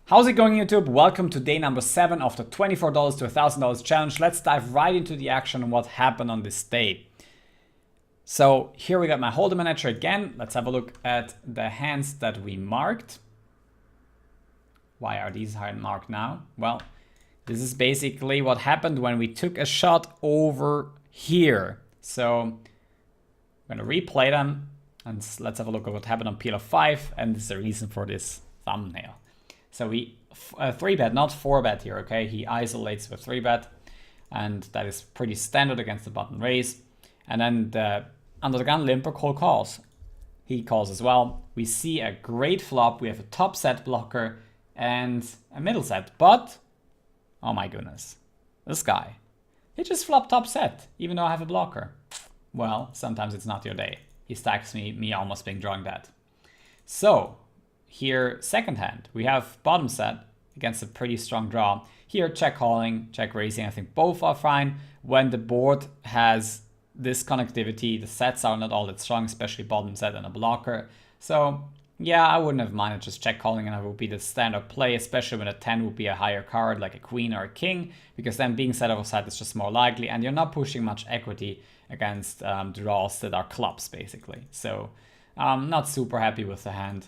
How's it going, YouTube? Welcome to day number 7 of the $24 to $1,000 challenge. Let's dive right into the action and what happened on this day. So here we got my holder manager again. Let's have a look at the hands that we marked. Why are these hard marked now? Well, this is basically what happened when we took a shot over here. So I'm gonna replay them and let's have a look at what happened on PL of 5, and this is the reason for this thumbnail. So we 3-bet, not 4-bet here, okay? He isolates with 3-bet, and that is pretty standard against the button raise. And then under the gun limper call calls. He calls as well. We see a great flop. We have a top set blocker and a middle set, but oh my goodness, this guy, he just flopped top set, even though I have a blocker. Well, sometimes it's not your day. He stacks me almost being drawing that. So here, second hand, we have bottom set against a pretty strong draw. Here, check calling, check raising, I think both are fine. When the board has this connectivity, the sets are not all that strong, especially bottom set and a blocker. So yeah, I wouldn't have minded just check calling, and it would be the standard play, especially when a 10 would be a higher card like a queen or a king, because then being set offside is just more likely, and you're not pushing much equity against draws that are clubs, basically. So not super happy with the hand.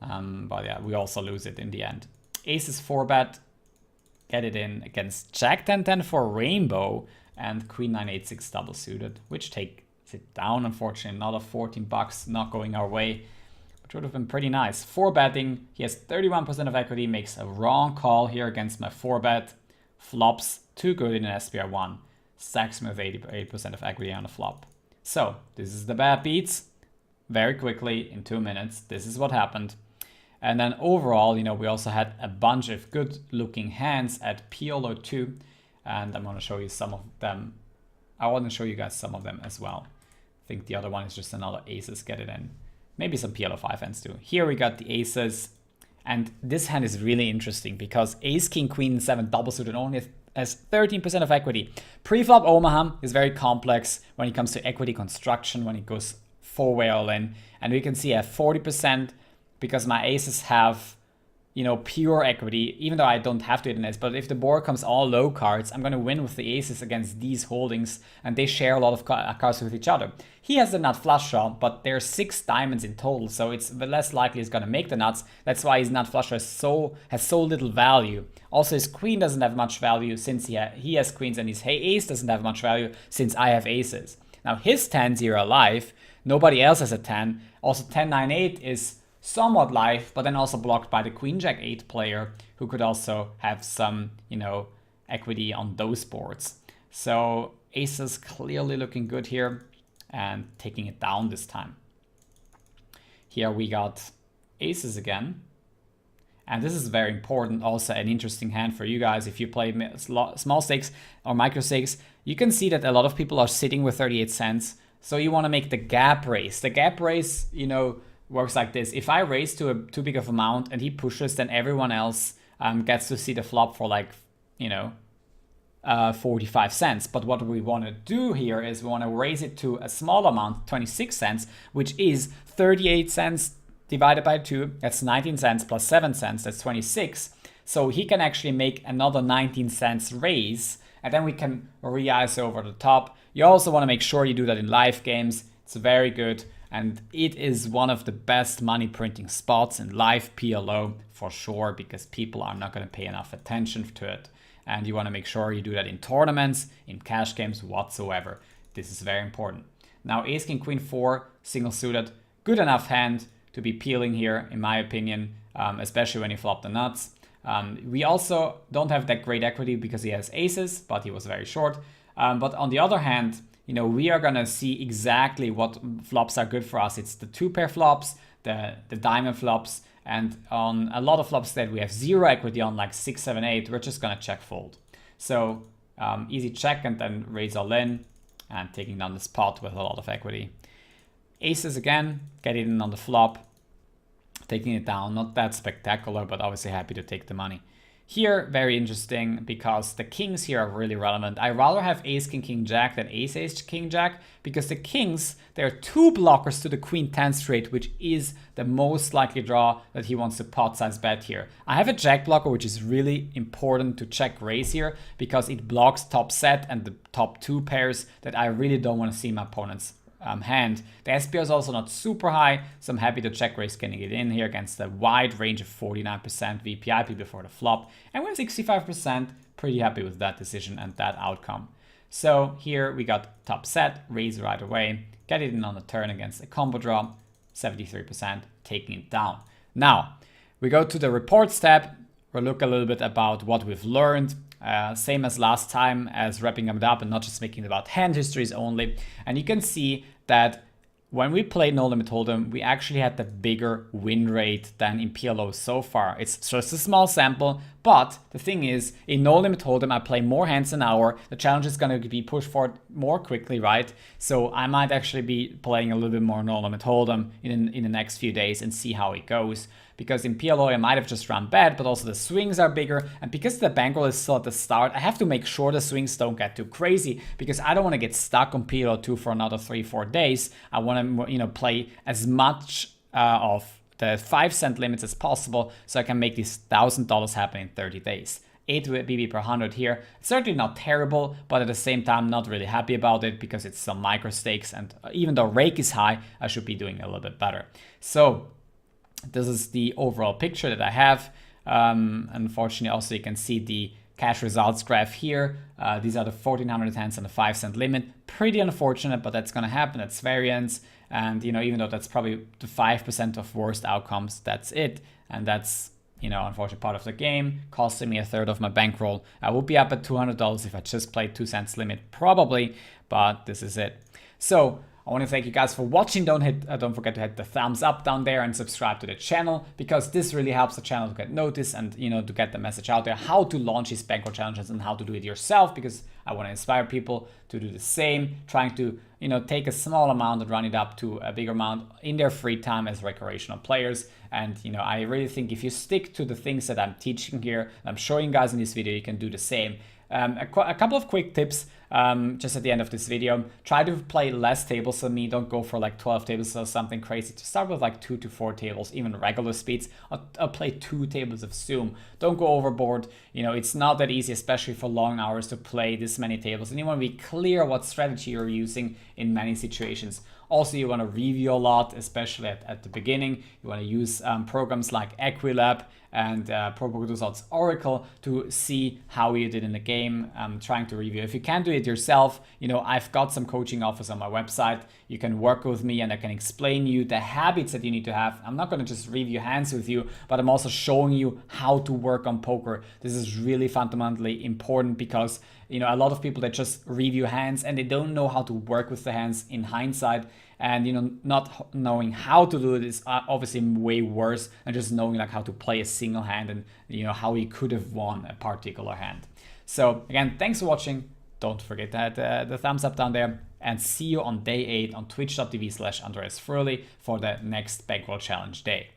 But yeah, we also lose it in the end. Aces 4-bet, get it in against Jack 10-10 for rainbow and Queen 9-8-6 double suited, which takes it down, unfortunately. Another 14 bucks not going our way, which would have been pretty nice. 4-betting, he has 31% of equity, makes a wrong call here against my 4-bet, flops too good in an SPR1, stacks me with 88% of equity on the flop. So this is the bad beats. Very quickly, in 2 minutes, this is what happened. And then overall, you know, we also had a bunch of good looking hands at PLO2, and I'm going to show you some of them. I want to show you guys some of them as well. I think the other one is just another aces, get it in. Maybe some PLO5 hands too. Here we got the aces, and this hand is really interesting because ace, king, queen, 7 double suited only has 13% of equity. Pre-flop Omaha is very complex when it comes to equity construction, when it goes 4-way all in, and we can see a 40%. Because my aces have, you know, pure equity, even though I don't have to hit an ace. But if the board comes all low cards, I'm going to win with the aces against these holdings, and they share a lot of cards with each other. He has the nut flush draw, but there's 6 diamonds in total, so it's less likely he's going to make the nuts. That's why his nut flush draw has so little value. Also, his queen doesn't have much value since he has queens, and his ace doesn't have much value since I have aces. Now, his 10s here are live. Nobody else has a 10. Also, 10-9-8 is somewhat live, but then also blocked by the Queen Jack 8 player, who could also have some, you know, equity on those boards. So aces clearly looking good here and taking it down this time. Here we got aces again. And this is very important, also an interesting hand for you guys. If you play small stakes or micro stakes, you can see that a lot of people are sitting with 38 cents. So you want to make the gap raise. The gap raise, you know, works like this. If I raise to a too big of amount and he pushes, then everyone else gets to see the flop for like, you know, 45 cents. But what we want to do here is we want to raise it to a small amount, 26 cents, which is 38 cents divided by 2. That's 19 cents plus 7 cents. That's 26. So he can actually make another 19 cents raise, and then we can re-ice over the top. You also want to make sure you do that in live games. It's very good. And it is one of the best money printing spots in live PLO for sure, because people are not going to pay enough attention to it. And you want to make sure you do that in tournaments, in cash games whatsoever. This is very important. Now, ace, king, queen, 4, single suited, good enough hand to be peeling here, in my opinion, especially when you flop the nuts. We also don't have that great equity because he has aces, but he was very short. But on the other hand, you know, we are going to see exactly what flops are good for us. It's the 2-pair flops, the diamond flops, and on a lot of flops that we have 0 equity on, like 6, 7, 8, we're just going to check fold. So easy check and then raise all in and taking down the spot with a lot of equity. Aces again, get it in on the flop, taking it down. Not that spectacular, but obviously happy to take the money. Here, very interesting because the kings here are really relevant. I rather have ace, king, king, jack than ace, ace, king, jack because the kings, there are two blockers to the queen 10 straight, which is the most likely draw that he wants to pot size bet here. I have a jack blocker, which is really important to check raise here because it blocks top set and the top two pairs that I really don't want to see my opponent's hand. The SPR is also not super high, so I'm happy to check raise getting it in here against a wide range of 49% VPIP before the flop. And we're 65%, pretty happy with that decision and that outcome. So here we got top set, raise right away, get it in on the turn against a combo draw, 73%, taking it down. Now, we go to the reports tab. We'll look a little bit about what we've learned. Same as last time, as wrapping it up and not just making it about hand histories only. And you can see that when we played No Limit Hold'em, we actually had the bigger win rate than in PLO so far. It's just a small sample, but the thing is, in No Limit Hold'em, I play more hands an hour. The challenge is going to be pushed forward more quickly, right? So I might actually be playing a little bit more No Limit Hold'em in the next few days and see how it goes. Because in PLO, I might have just run bad, but also the swings are bigger. And because the bankroll is still at the start, I have to make sure the swings don't get too crazy because I don't want to get stuck on PLO 2 for another 3-4 days. I want to, play as much of the 5 cent limits as possible so I can make these $1,000 happen in 30 days. 8 BB per 100 here. It's certainly not terrible, but at the same time, not really happy about it because it's some micro stakes. And even though rake is high, I should be doing a little bit better. So this is the overall picture that I have. Unfortunately, also you can see the cash results graph here. These are the 1400 hands and the 5 cent limit. Pretty unfortunate, but that's going to happen. That's variance. And, even though that's probably the 5% of worst outcomes, that's it. And that's, unfortunately part of the game, costing me a third of my bankroll. I would be up at $200 if I just played 2 cents limit, probably, but this is it. So I want to thank you guys for watching. Don't forget to hit the thumbs up down there and subscribe to the channel because this really helps the channel to get noticed and to get the message out there how to launch these bankroll challenges and how to do it yourself because I want to inspire people to do the same, trying to take a small amount and run it up to a bigger amount in their free time as recreational players. And I really think if you stick to the things that I'm teaching here, I'm showing you guys in this video, you can do the same. A couple of quick tips just at the end of this video. Try to play less tables than me. Don't go for like 12 tables or something crazy. To start with like 2 to 4 tables, even regular speeds. I'll play 2 tables of Zoom. Don't go overboard. It's not that easy, especially for long hours, to play this many tables. And you want to be clear what strategy you're using in many situations. Also, you want to review a lot, especially at the beginning. You want to use programs like Equilab and Pro Poker Results Oracle to see how you did in the game, trying to review. If you can't do it yourself, I've got some coaching offers on my website. You can work with me and I can explain you the habits that you need to have. I'm not going to just review hands with you, but I'm also showing you how to work on poker. This is really fundamentally important because a lot of people that just review hands and they don't know how to work with the hands in hindsight. And not knowing how to do it is obviously way worse than just knowing like how to play a single hand and how you could have won a particular hand. So again, thanks for watching. Don't forget to hit the thumbs up down there and see you on day 8 on twitch.tv/AndreasFröhlich for the next Bankroll Challenge day.